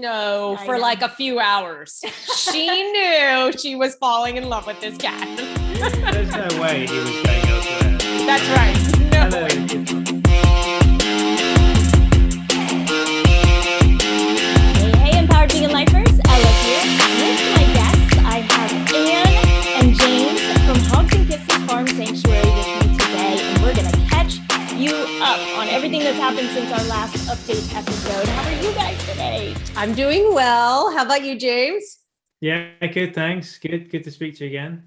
No, I for know. like a few hours. She knew she was falling in love with this cat. There's no way he was going elsewhere. That's right. No Hello. way. Hey, empowered vegan lifers, Ella here. With my guests, I have Anne and James from Hogs Kisses Farm Sanctuary with me today, and we're going to catch you up on everything that's happened since our last update episode. How are you guys today? I'm doing well. How about you, James? Yeah, good. Thanks. Good to speak to you again.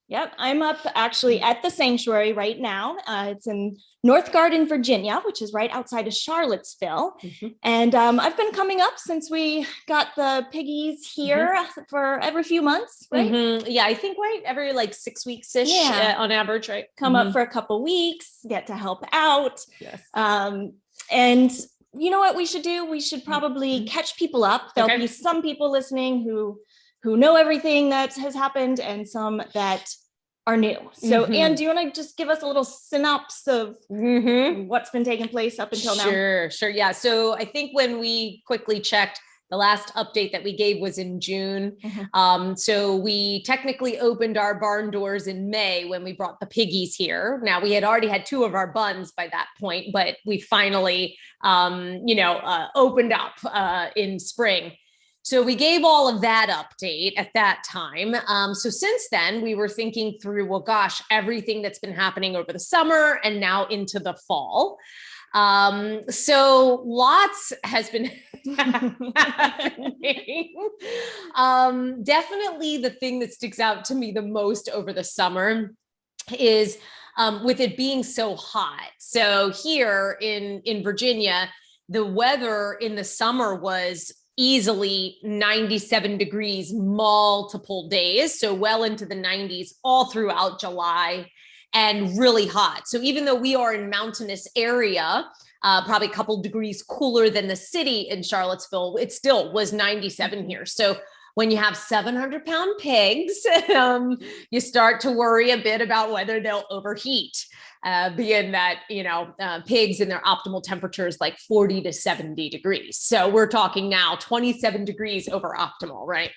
Yep, I'm up actually at the sanctuary right now. It's in North Garden, Virginia, which is right outside of Charlottesville. And I've been coming up since we got the piggies here for every few months, right? Yeah, I think every like 6 weeks-ish on average, right? Come up for a couple weeks, get to help out. Yes. And you know what we should do? We should probably catch people up. There'll be some people listening who know everything that has happened and some that are new. So, Anne, do you want to just give us a little synopsis of what's been taking place up until now? Sure. Yeah. So I think when we quickly checked, the last update that we gave was in June. So we technically opened our barn doors in May when we brought the piggies here. Now we had already had 2 of our buns by that point, but we finally, opened up in spring. So we gave all of that update at that time. So since then, we were thinking through, well, gosh, everything that's been happening over the summer and now into the fall. So lots has been happening. Definitely the thing that sticks out to me the most over the summer is with it being so hot. So here in Virginia, the weather in the summer was easily 97 degrees multiple days. So well into the 90s all throughout July and really hot. So even though we are in mountainous area, probably a couple degrees cooler than the city in Charlottesville, it still was 97 here. So when you have 700-pound pigs, you start to worry a bit about whether they'll overheat. Being that, pigs in their optimal temperature is like 40 to 70 degrees. So we're talking now 27 degrees over optimal, right?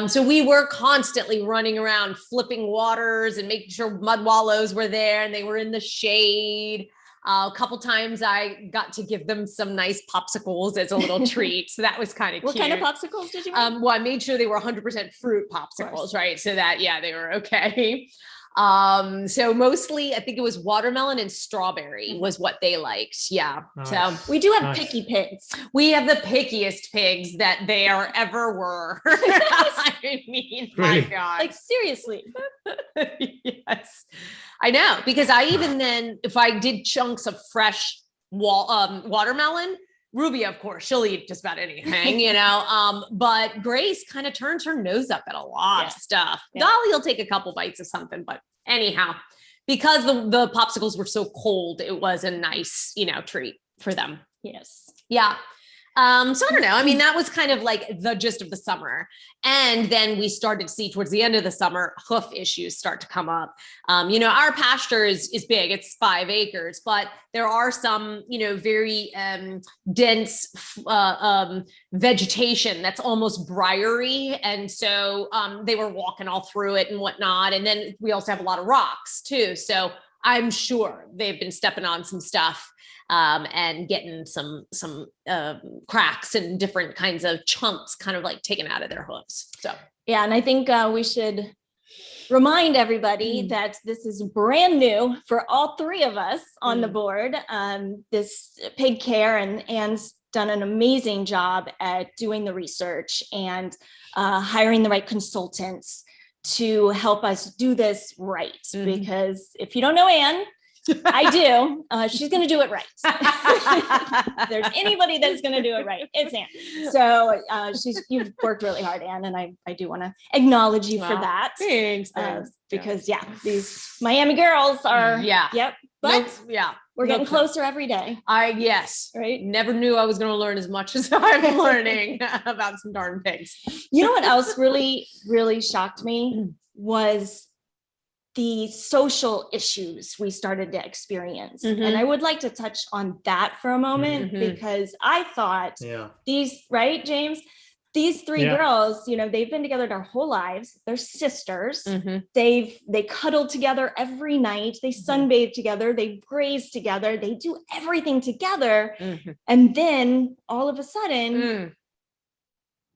So we were constantly running around flipping waters and making sure mud wallows were there and they were in the shade. A couple times I got to give them some nice popsicles as a little treat. So that was kind of cute. What kind of popsicles did you make? Well, I made sure they were 100% fruit popsicles, right? So that, they were okay. So mostly I think it was watermelon and strawberry was what they liked. Yeah. Nice. So We do have picky pigs. we have the pickiest pigs that there ever were. I mean, my Really? God. Like seriously. Yes, I know, because I even then, if I did chunks of fresh watermelon, Ruby, of course, she'll eat just about anything, but Grace kind of turns her nose up at a lot of stuff. Yeah. Dolly will take a couple bites of something, but anyhow, because the popsicles were so cold, it was a nice, treat for them. Yes. Yeah. So I don't know. I mean, that was kind of like the gist of the summer. And then we started to see towards the end of the summer, hoof issues start to come up. Our pasture is big, it's 5 acres, but there are some, very dense vegetation that's almost briary. And so they were walking all through it and whatnot. And then we also have a lot of rocks too. So I'm sure they've been stepping on some stuff. And getting some cracks and different kinds of chunks kind of like taken out of their hooves. So, yeah. And I think we should remind everybody that this is brand new for all 3 of us on the board. This pig care, and Anne's done an amazing job at doing the research and hiring the right consultants to help us do this right. Because if you don't know Anne, I do. She's going to do it right. If there's anybody that's going to do it right, it's Anne. So you've worked really hard, Anne, and I do want to acknowledge you for that. Thanks. Because these Miami girls are, but we're getting closer every day. Right. Never knew I was going to learn as much as I'm learning about some darn pigs. You know what else really, really shocked me was the social issues we started to experience. Mhm. And I would like to touch on that for a moment, Mhm. because I thought these, right, James? These three girls, you know, they've been together their whole lives. They're sisters. Mhm. They cuddle together every night. They sunbathe together. They graze together. They do everything together. Mhm. And then all of a sudden, Mm.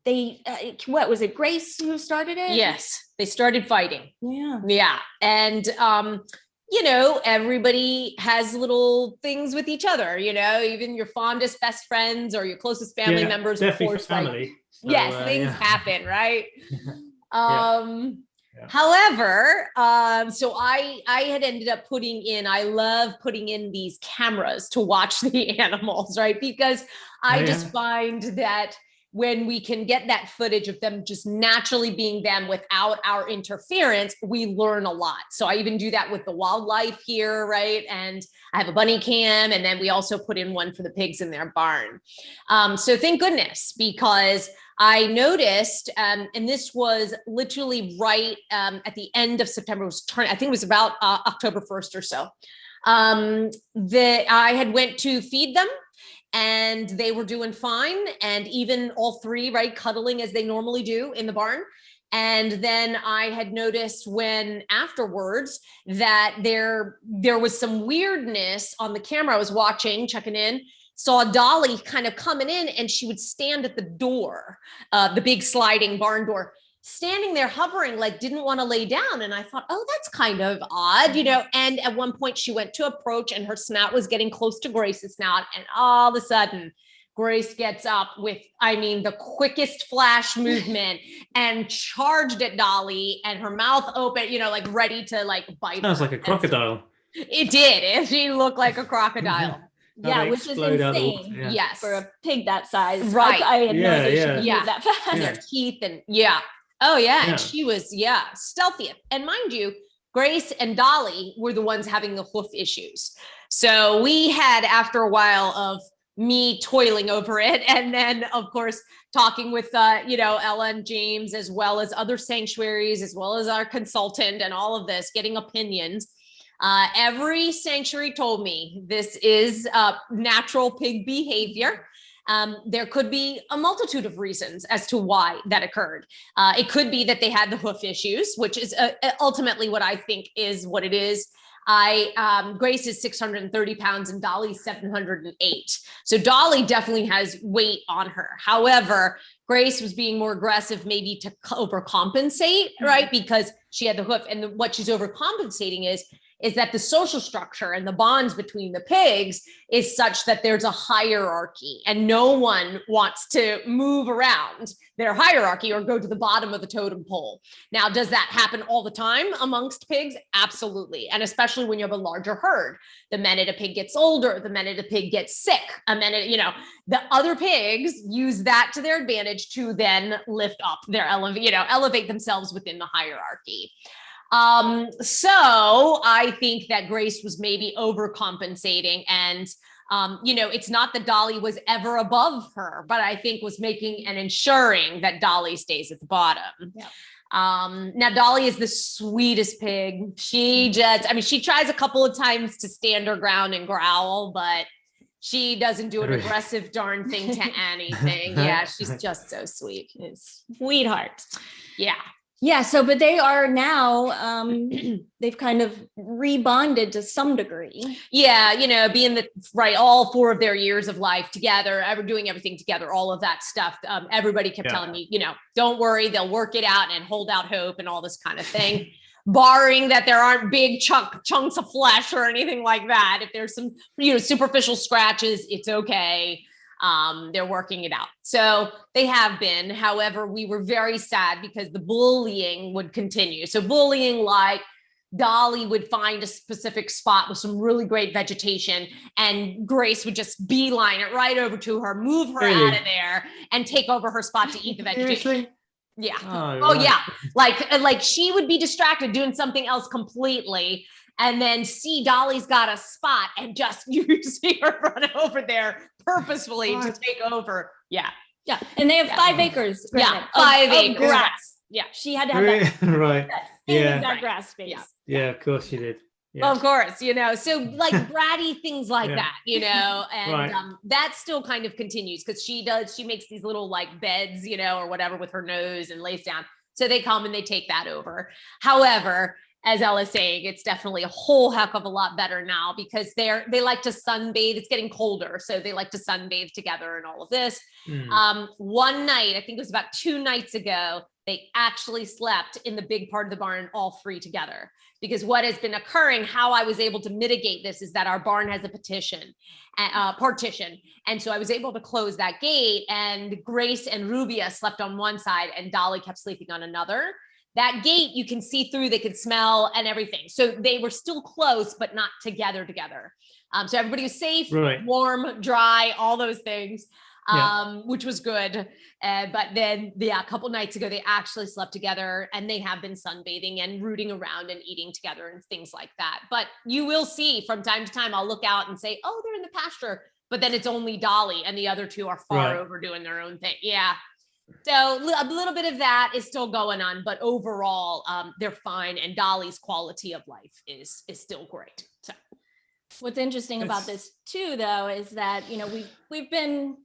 they, what was it, Grace who started it? Yes, they started fighting. Yeah. Yeah. And, you know, everybody has little things with each other, you know, even your fondest best friends or your closest family members, of definitely course, like, family. So, yes, things happen, right? Yeah. However, so I had ended up I love putting in these cameras to watch the animals, right? Because I just find that when we can get that footage of them just naturally being them without our interference, we learn a lot. So I even do that with the wildlife here, right? And I have a bunny cam, and then we also put in one for the pigs in their barn. So thank goodness, because I noticed, and this was literally right at the end of September, I think it was about October 1st or so, that I had went to feed them, and they were doing fine. And even all three, right, cuddling as they normally do in the barn. And then I had noticed when afterwards that there was some weirdness on the camera. I was watching, checking in, saw Dolly kind of coming in, and she would stand at the door, the big sliding barn door, standing there hovering, like didn't want to lay down. And I thought, oh, that's kind of odd, you know. And at one point she went to approach, and her snout was getting close to Grace's snout. And all of a sudden, Grace gets up with, I mean, the quickest flash movement and charged at Dolly, and her mouth open, you know, like ready to like bite. Sounds like a crocodile. It did. She looked like a crocodile. Yeah, which is insane. Yes, for a pig that size. Right. I had no idea she could move that fast. And their teeth and oh yeah. And she was stealthy. And mind you, Grace and Dolly were the ones having the hoof issues. So we had, after a while of me toiling over it, and then of course talking with you know, Ella and James, as well as other sanctuaries, as well as our consultant, and all of this, getting opinions. Every sanctuary told me this is natural pig behavior. There could be a multitude of reasons as to why that occurred. It could be that they had the hoof issues, which is ultimately what I think is what it is. Grace is 630 pounds and Dolly's 708. So Dolly definitely has weight on her. However, Grace was being more aggressive, maybe to overcompensate, right? Because she had the hoof, and what she's overcompensating is that the social structure and the bonds between the pigs is such that there's a hierarchy, and no one wants to move around their hierarchy or go to the bottom of the totem pole. Now, does that happen all the time amongst pigs? Absolutely. And especially when you have a larger herd. The minute a pig gets older, the minute a pig gets sick, you know, the other pigs use that to their advantage to then lift up their elevate themselves within the hierarchy. So I think that Grace was maybe overcompensating, and you know, it's not that Dolly was ever above her, but I think was making and ensuring that Dolly stays at the bottom. Yeah. Now Dolly is the sweetest pig. She tries a couple of times to stand her ground and growl, but she doesn't do an aggressive darn thing to anything. Yeah, she's just so sweet. Sweetheart. Yeah. Yeah. So, but they are now, they've kind of rebonded to some degree. Yeah. You know, being all 4 of their years of life together, doing everything together, all of that stuff. Everybody kept telling me, you know, don't worry, they'll work it out and hold out hope and all this kind of thing. Barring that there aren't big chunks of flesh or anything like that. If there's some, you know, superficial scratches, it's okay. They're working it out. So they have been. However, we were very sad because the bullying would continue. So bullying, like Dolly would find a specific spot with some really great vegetation, and Grace would just beeline it right over to her, move her out of there, and take over her spot to eat the vegetation. Seriously? Yeah. Oh, right. Yeah. Like she would be distracted doing something else completely, and then see Dolly's got a spot, and just you see her run over there purposefully to take over. Yeah. Yeah. And they have 5 acres. Yeah. 5 acres. Grass. Yeah. She had to have that. Right. same Yeah. exact Right. grass space. Yeah. Yeah, of course you did. Well, Yeah. of course, so like bratty things like Yeah. that, and Right. that still kind of continues because she makes these little like beds, or whatever with her nose and lays down. So they come and they take that over. However, as Ella's saying, it's definitely a whole heck of a lot better now because they like to sunbathe. It's getting colder, so they like to sunbathe together and all of this. One night, I think it was about 2 nights ago, they actually slept in the big part of the barn, all 3 together. Because what has been occurring, how I was able to mitigate this is that our barn has a partition. And so I was able to close that gate, and Grace and Rubia slept on one side and Dolly kept sleeping on another. That gate you can see through, they could smell and everything. So they were still close, but not together. So everybody was safe, Right. warm, dry, all those things. Yeah. Which was good. But then, a couple nights ago, they actually slept together, and they have been sunbathing and rooting around and eating together and things like that. But you will see from time to time, I'll look out and say, oh, they're in the pasture, but then it's only Dolly and the other 2 are far over doing their own thing. Yeah. So a little bit of that is still going on, but overall, they're fine. And Dolly's quality of life is still great. So. What's interesting about this too, though, is that, we've been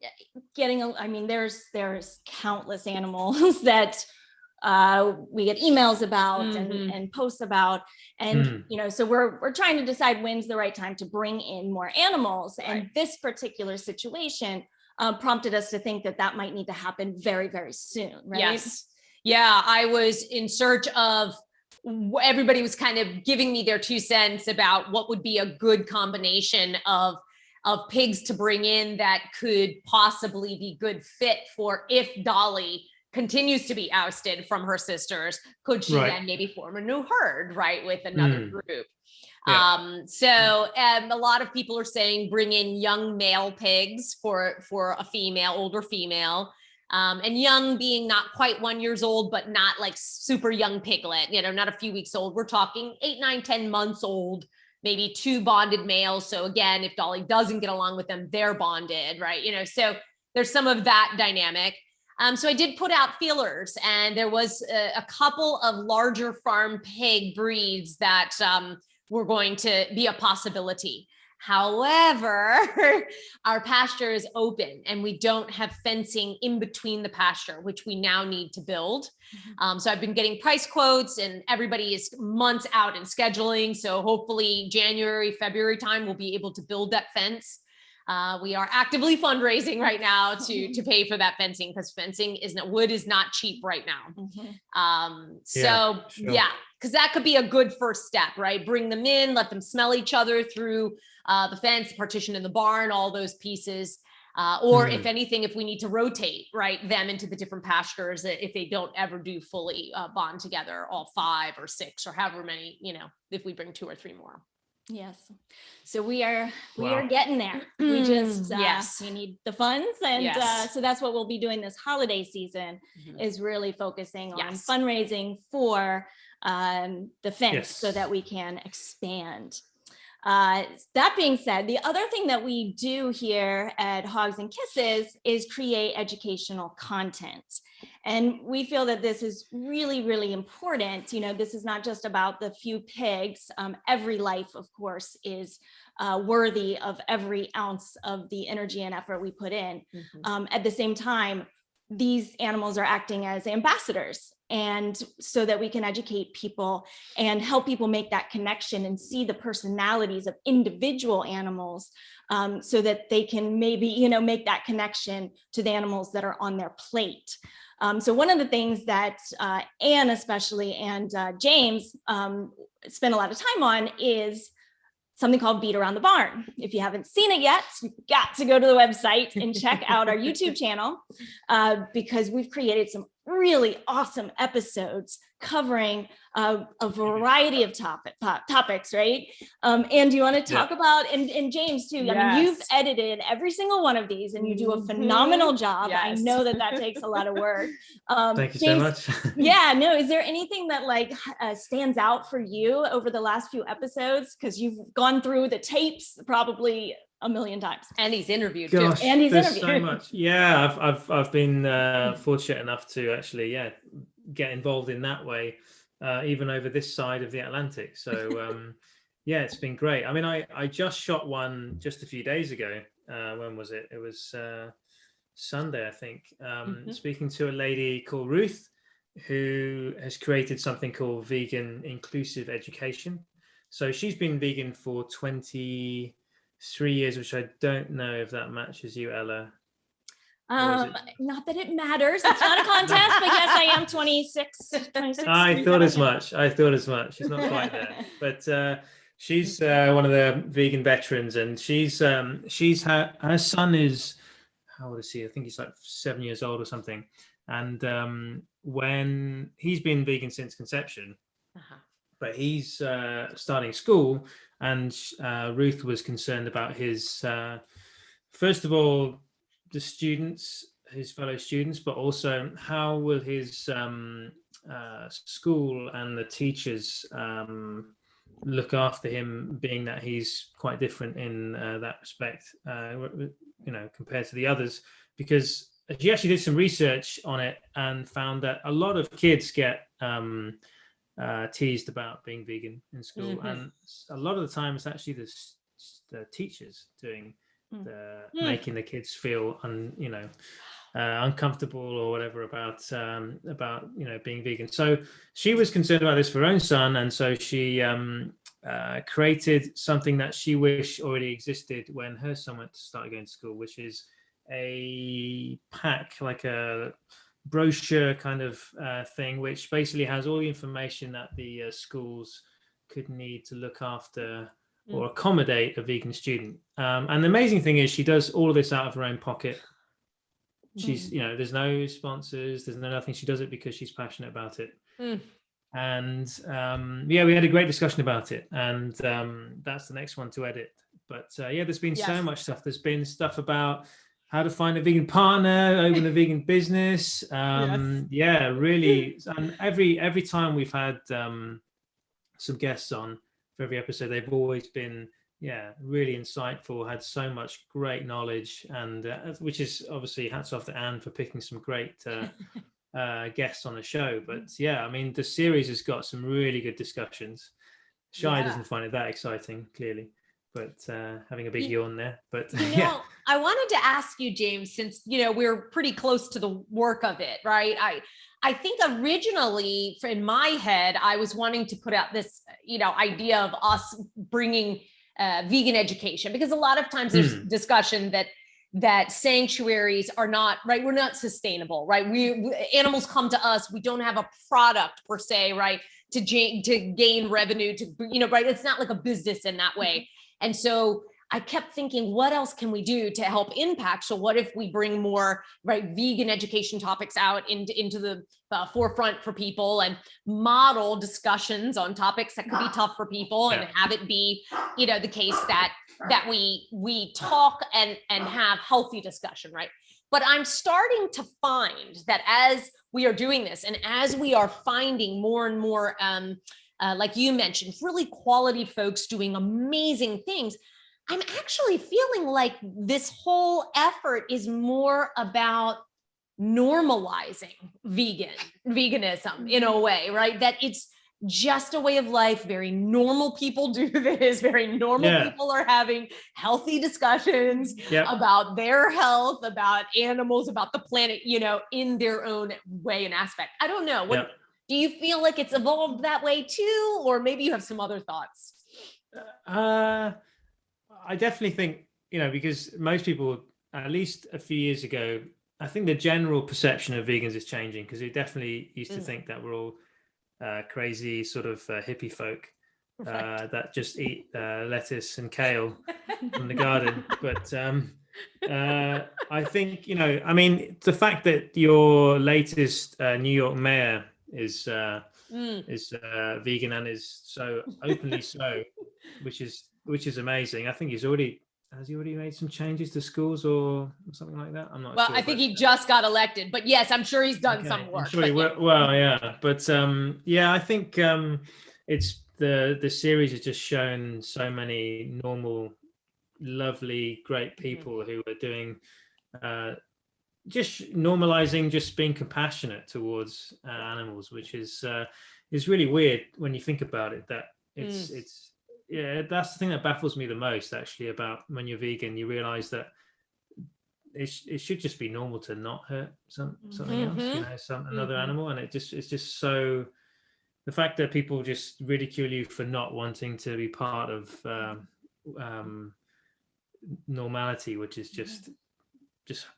getting, there's countless animals that we get emails about and posts about. And, so we're trying to decide when's the right time to bring in more animals. Right. And this particular situation prompted us to think that might need to happen very, very soon, right? Yes. Yeah, I was in search of, everybody was kind of giving me their 2 cents about what would be a good combination of pigs to bring in that could possibly be good fit for if Dolly continues to be ousted from her sisters, could she then maybe form a new herd, right, with another group? Yeah. So a lot of people are saying bring in young male pigs for a female, older female. And young being not quite 1 year old, but not like super young piglet, not a few weeks old. We're talking 8, 9, 10 months old, maybe 2 bonded males. So again, if Dolly doesn't get along with them, they're bonded, right? So there's some of that dynamic. So I did put out feelers, and there was a couple of larger farm pig breeds that were going to be a possibility. However, our pasture is open and we don't have fencing in between the pasture, which we now need to build. So I've been getting price quotes, and everybody is months out in scheduling. So hopefully January, February time, we'll be able to build that fence. We are actively fundraising right now to pay for that fencing, because wood is not cheap right now. Because that could be a good first step, right? Bring them in, let them smell each other through the fence, partition in the barn, all those pieces. Or if anything, if we need to rotate, right, them into the different pastures, if they don't ever do fully bond together, all 5 or 6 or however many, if we bring 2 or 3 more. Yes. So we are getting there. We just, we need the funds. And so that's what we'll be doing this holiday season, is really focusing on fundraising for the fence so that we can expand. That being said, the other thing that we do here at Hogs and Kisses is create educational content. And we feel that this is really, really important. This is not just about the few pigs. Every life, of course, is worthy of every ounce of the energy and effort we put in. At the same time, these animals are acting as ambassadors, and so that we can educate people and help people make that connection and see the personalities of individual animals, so that they can maybe, make that connection to the animals that are on their plate. So one of the things that Anne especially and James spend a lot of time on is something called Beet Around the Barn. If you haven't seen it yet, you've got to go to the website and check out our YouTube channel, because we've created some really awesome episodes covering a variety of topics, right? And do you want to talk about, and James too, I mean, you've edited every single one of these and you do a phenomenal job. I know that takes a lot of work. Thank you James, so much. is there anything that stands out for you over the last few episodes? Because you've gone through the tapes probably a million times. And he's interviewed too. And he's there's interviewed. So much. Yeah, I've been fortunate enough to actually get involved in that way. even over this side of the Atlantic. So yeah, it's been great. I mean, I just shot one just a few days ago. When was it? It was Sunday, I think. Speaking to a lady called Ruth, who has created something called Vegan Inclusive Education. So she's been vegan for 23 years, which I don't know if that matches you, Ella. Not that it matters. It's not a contest, but yes, I am 26. I thought as much. She's not quite there, but she's one of the vegan veterans, and her son is, how old is he? I think he's like 7 years old or something. And when he's been vegan since conception, but he's starting school, and Ruth was concerned about his, first of all, the students, his fellow students, but also how will his school and the teachers look after him, being that he's quite different in that respect, compared to the others. Because she actually did some research on it and found that a lot of kids get teased about being vegan in school, and a lot of the time it's actually the teachers doing making the kids feel uncomfortable or whatever about being vegan. So she was concerned about this for her own son, and so she created something that she wished already existed when her son went to start going to school, which is a pack, like a brochure kind of thing, which basically has all the information that the schools could need to look after or accommodate a vegan student. And the amazing thing is she does all of this out of her own pocket. She's, there's no sponsors, there's no nothing. She does it because she's passionate about it. And we had a great discussion about it. And that's the next one to edit. But there's been so much stuff. There's been stuff about how to find a vegan partner, open a vegan business. Really. And every time we've had some guests on for every episode, they've always been really insightful, had so much great knowledge, and which is obviously hats off to Anne for picking some great guests on the show. But I mean, the series has got some really good discussions. Shai doesn't find it that exciting, clearly, but having a big yawn there. But I wanted to ask you, James, since we're pretty close to the work of it, right? I think originally, in my head, I was wanting to put out this, idea of us bringing vegan education, because a lot of times there's discussion that sanctuaries are not, right? We're not sustainable, right? Animals come to us. We don't have a product per se, right? To gain revenue, right? It's not like a business in that way. And so I kept thinking, what else can we do to help impact? So what if we bring more, right, vegan education topics out into the forefront for people, and model discussions on topics that could be tough for people, and have it be, the case that we talk and have healthy discussion, right? But I'm starting to find that as we are doing this, and as we are finding more and more, like you mentioned, really quality folks doing amazing things, I'm actually feeling like this whole effort is more about normalizing veganism in a way, right? That it's just a way of life. Very normal people do this. Very normal people are having healthy discussions about their health, about animals, about the planet, in their own way and aspect. I don't know. What do you feel like it's evolved that way too? Or maybe you have some other thoughts? I definitely think, because most people, at least a few years ago, I think the general perception of vegans is changing, because we definitely used to think that we're all crazy sort of hippie folk that just eat lettuce and kale from the garden. But I think, the fact that your latest New York mayor is vegan and is so openly so, which is amazing. I think has he already made some changes to schools or something like that? I'm not sure. Well, I think he just got elected, but yes, I'm sure he's done some work. I'm sure he will. Well, yeah, but I think it's the series has just shown so many normal, lovely, great people who are doing just normalizing, just being compassionate towards animals, which is is really weird when you think about it, that it's yeah, that's the thing that baffles me the most, actually, about when you're vegan. You realize that it should just be normal to not hurt something else, you know, another animal. And it's just so, the fact that people just ridicule you for not wanting to be part of normality, which is just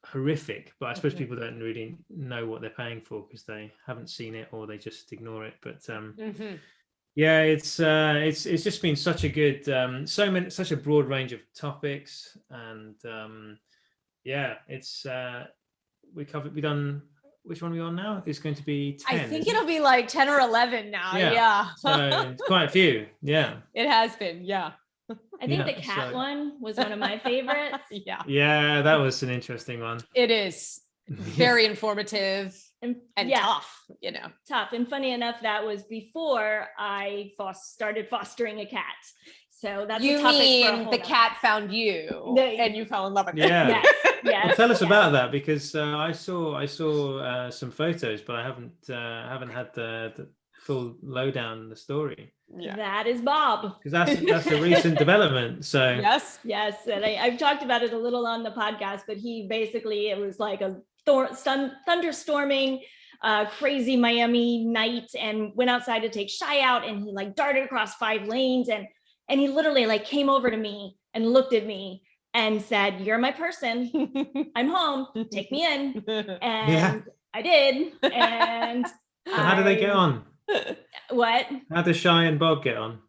horrific. But I suppose people don't really know what they're paying for because they haven't seen it, or they just ignore it. But yeah, it's just been such a good such a broad range of topics. And yeah, it's we done, which one are we on now? It's going to be 10. I think it'll be like 10 or 11 now. Yeah. So it's quite a few. Yeah. It has been. Yeah. I think the cat one was one of my favorites. Yeah, that was an interesting one. It is very informative and tough, you know. Tough. And funny enough, that was before I started fostering a cat. So that's you a topic mean for a whole the cat found you and you fell in love with it. Yeah. Yes, well, tell us about that, because I saw some photos, but I haven't had the full lowdown, the story. Yeah. That is Bob, because that's a recent development. So yes, and I've talked about it a little on the podcast, but it was like a thunderstorming crazy Miami night, and went outside to take Shy out, and he like darted across 5 lanes, and he literally like came over to me and looked at me and said, "You're my person. I'm home. Take me in." And I did. And so how do they get on? What? How does Shy and Bob get on?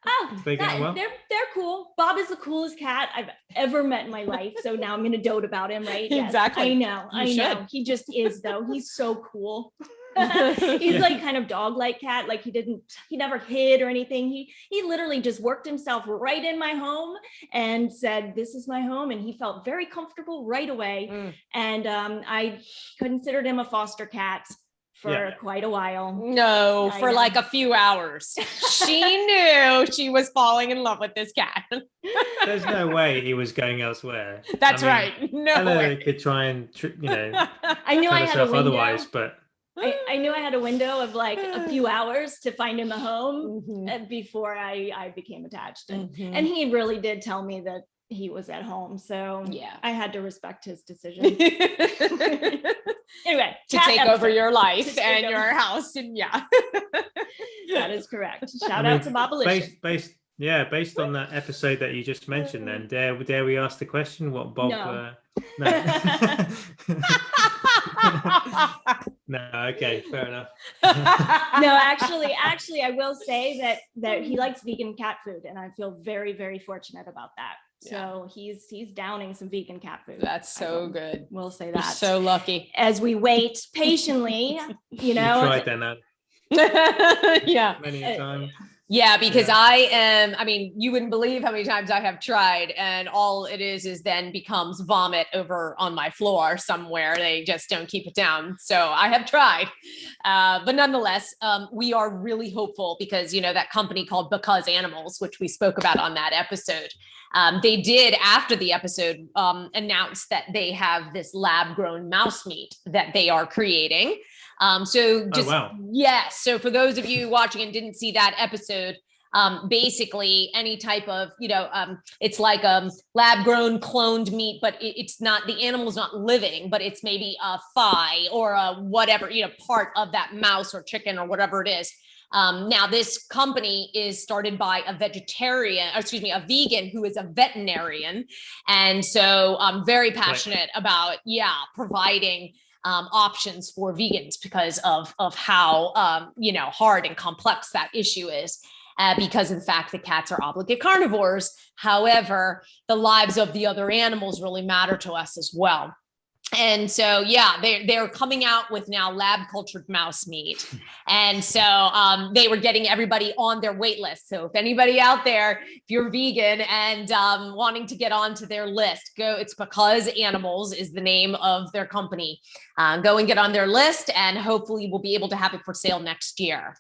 Oh, they get on well? They're cool. Bob is the coolest cat I've ever met in my life. So now I'm gonna dote about him, right? Exactly. Yes, I know. He just is, though. He's so cool. He's like kind of dog-like cat. Like he never hid or anything. He literally just worked himself right in my home and said, "This is my home," and he felt very comfortable right away. And I considered him a foster cat for quite a while. No, for like a few hours. She knew she was falling in love with this cat. There's no way he was going elsewhere. That's right. No way. They could try and I knew I had a window. Otherwise, but I knew I had a window of like a few hours to find him a home before I became attached. And he really did tell me that he was at home. So I had to respect his decision. Anyway, to take over your life and your house. And that is correct. Shout out to Bobalicious. Based on that episode that you just mentioned, then dare we ask the question what Bob no. No, okay, fair enough. No, actually I will say that he likes vegan cat food, and I feel very, very fortunate about that. So he's downing some vegan cat food. That's so good. We'll say that. You're so lucky. As we wait patiently, you know. You tried that now. Many a time. Yeah, because you wouldn't believe how many times I have tried, and all it is then becomes vomit over on my floor somewhere. They just don't keep it down. So I have tried. But nonetheless, we are really hopeful because, that company called Because Animals, which we spoke about on that episode, they did, after the episode, announce that they have this lab grown mouse meat that they are creating. So for those of you watching and didn't see that episode, basically any type of, it's like lab grown cloned meat, but it's not, the animal's not living, but it's maybe a thigh or a whatever, part of that mouse or chicken or whatever it is. Now this company is started by a vegan who is a veterinarian. And so I'm very passionate about, providing options for vegans because of how, hard and complex that issue is. Because in fact, the cats are obligate carnivores. However, the lives of the other animals really matter to us as well. And so, they're coming out with now lab cultured mouse meat. And so they were getting everybody on their wait list. So if anybody out there, if you're vegan and wanting to get onto their list, it's Because Animals is the name of their company. Go and get on their list, and hopefully we'll be able to have it for sale next year.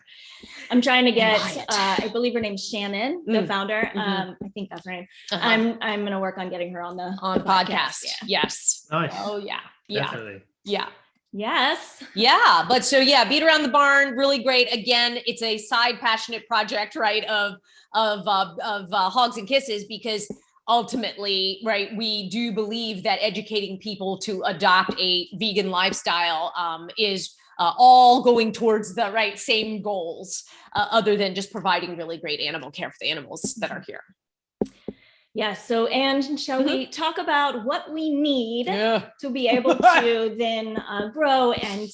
I'm trying to get, I believe her name's Shannon, the founder. I think that's her name. I'm going to work on getting her on the podcast. Yes. Nice. Oh yeah. Definitely. Yeah. Yes. Yeah, but so yeah, Beet Around the Barn, really great. Again, it's a side passionate project, right? Of Hogs and Kisses, because ultimately, right, we do believe that educating people to adopt a vegan lifestyle is all going towards the right same goals, other than just providing really great animal care for the animals that are here. Yes. So, and shall we talk about what we need to be able to then grow and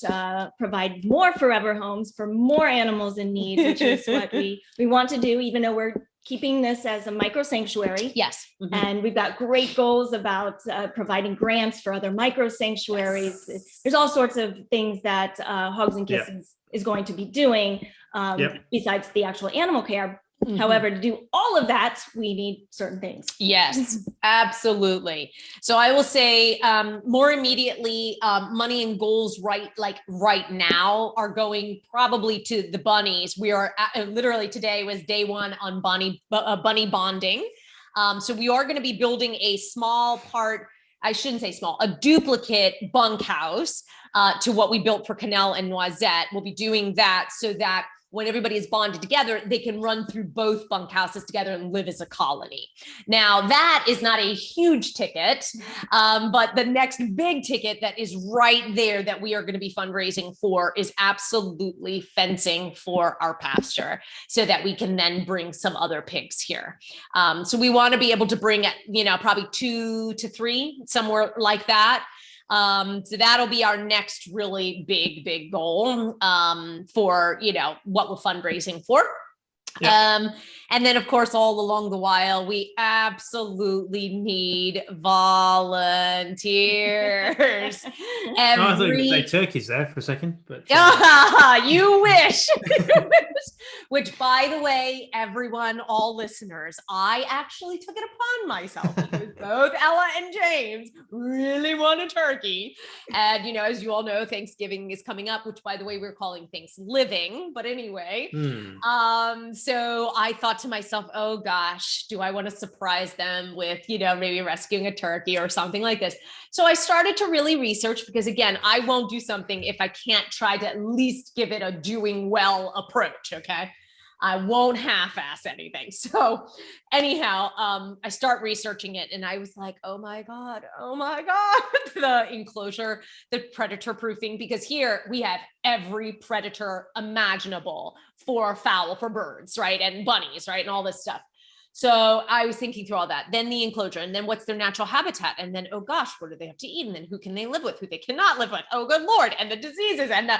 provide more forever homes for more animals in need, which is what we want to do, even though we're keeping this as a micro sanctuary. Yes. And we've got great goals about providing grants for other micro sanctuaries. Yes. There's all sorts of things that Hogs and Kisses is going to be doing besides the actual animal care. However, to do all of that, we need certain things. Yes, absolutely. So I will say more immediately, money and goals right now are going probably to the bunnies. We are literally, today was day one on bunny bonding. So we are going to be building a small part, I shouldn't say small, a duplicate bunkhouse to what we built for Cannelle and Noisette. We'll be doing that so that when everybody is bonded together, they can run through both bunkhouses together and live as a colony. Now, that is not a huge ticket, but the next big ticket that is right there that we are going to be fundraising for is absolutely fencing for our pasture so that we can then bring some other pigs here. So we want to be able to bring, probably 2 to 3, somewhere like that. So that'll be our next really big goal for, what we're fundraising for. Yeah. And then of course, all along the while, we absolutely need volunteers. I thought you would say turkeys there for a second, but you wish. Which, by the way, everyone, all listeners, I actually took it upon myself because both Ella and James really want a turkey. And, as you all know, Thanksgiving is coming up, which, by the way, we're calling Thanksgiving. But anyway, so I thought to myself, oh gosh, do I want to surprise them with, maybe rescuing a turkey or something like this? So I started to really research because, again, I won't do something if I can't try to at least give it a doing well approach. Okay. I won't half-ass anything. So anyhow, I start researching it and I was like, oh my God, the enclosure, the predator proofing, because here we have every predator imaginable for fowl, for birds, right? And bunnies, right? And all this stuff. So I was thinking through all that, then the enclosure, and then what's their natural habitat? And then, oh gosh, what do they have to eat? And then who can they live with, who they cannot live with? Oh, good Lord. And the diseases and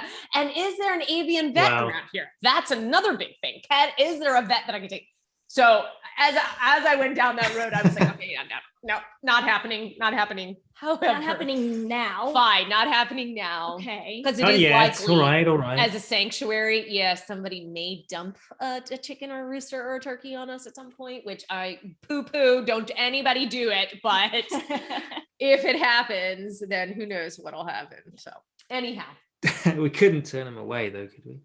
is there an avian vet around here? That's another big thing. Is there a vet that I can take? So as I went down that road, I was like, okay, no, not happening. However, not happening now. Fine, not happening now. Okay. Because it is likely, all right. As a sanctuary, somebody may dump a chicken or a rooster or a turkey on us at some point, which I poo-poo. Don't anybody do it. But if it happens, then who knows what'll happen. So anyhow. We couldn't turn them away though, could we?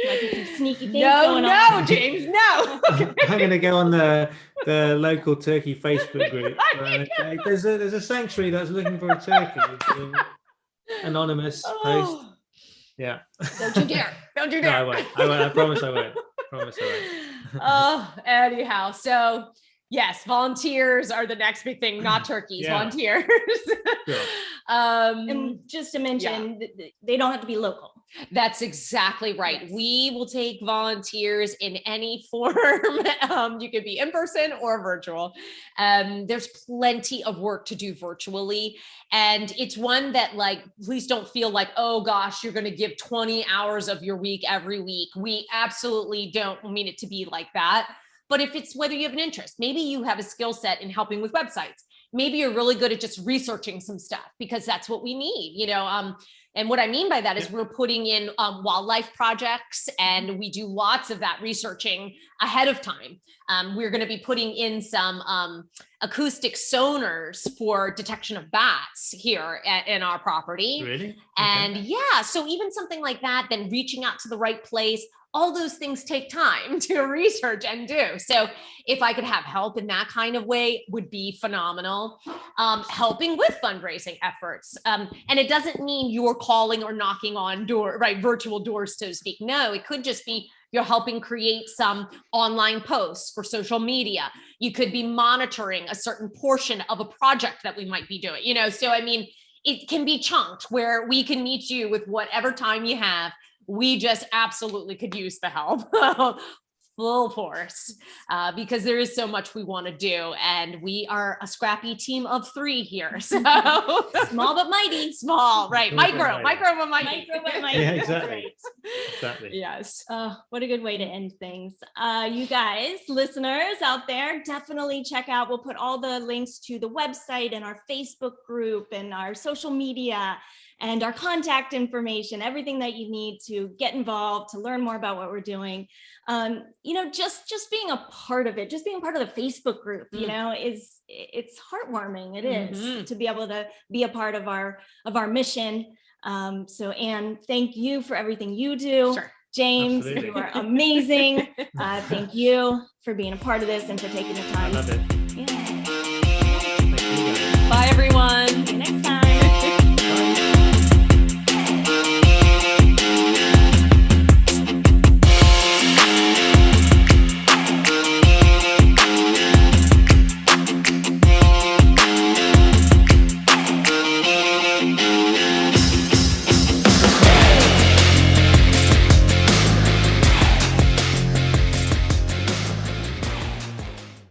Like some sneaky things going on. No, James, no. I'm going to go on the local turkey Facebook group. Okay. There's a sanctuary that's looking for a turkey. Anonymous post. Yeah. Don't you dare. Don't you dare. No, I won't. I promise I won't. Anyhow, so yes, volunteers are the next big thing, not turkeys, volunteers. Sure. And just to mention, they don't have to be local. That's exactly right. Yes. We will take volunteers in any form. You could be in person or virtual. There's plenty of work to do virtually. And it's one that, please don't feel like, oh gosh, you're going to give 20 hours of your week every week. We absolutely don't mean it to be like that. But if it's whether you have an interest, maybe you have a skill set in helping with websites. Maybe you're really good at just researching some stuff because that's what we need, and what I mean by that is we're putting in wildlife projects, and we do lots of that researching ahead of time. We're going to be putting in some acoustic sonars for detection of bats here in our property. Really? Okay. And so even something like that, then reaching out to the right place. all those things take time to research and do. So if I could have help in that kind of way would be phenomenal. Helping with fundraising efforts. And it doesn't mean you're calling or knocking on virtual doors, so to speak. No, it could just be you're helping create some online posts for social media. You could be monitoring a certain portion of a project that we might be doing, so I mean, it can be chunked where we can meet you with whatever time you have. We just absolutely could use the help. Full force, because there is so much we want to do, and we are a scrappy team of 3 here. So small but mighty. Small, right? Micro but mighty. Yeah, exactly. Exactly. Yes. What a good way to end things. You guys, listeners out there, definitely check out. We'll put all the links to the website and our Facebook group and our social media and our contact information, everything that you need to get involved, to learn more about what we're doing. Just being a part of it, just being part of the Facebook group, it's heartwarming. It is to be able to be a part of our mission. So Anne, thank you for everything you do. Sure. James, Absolutely. you are amazing. Thank you for being a part of this and for taking the time. I love it. Yeah. Thank you guys. Bye, everyone.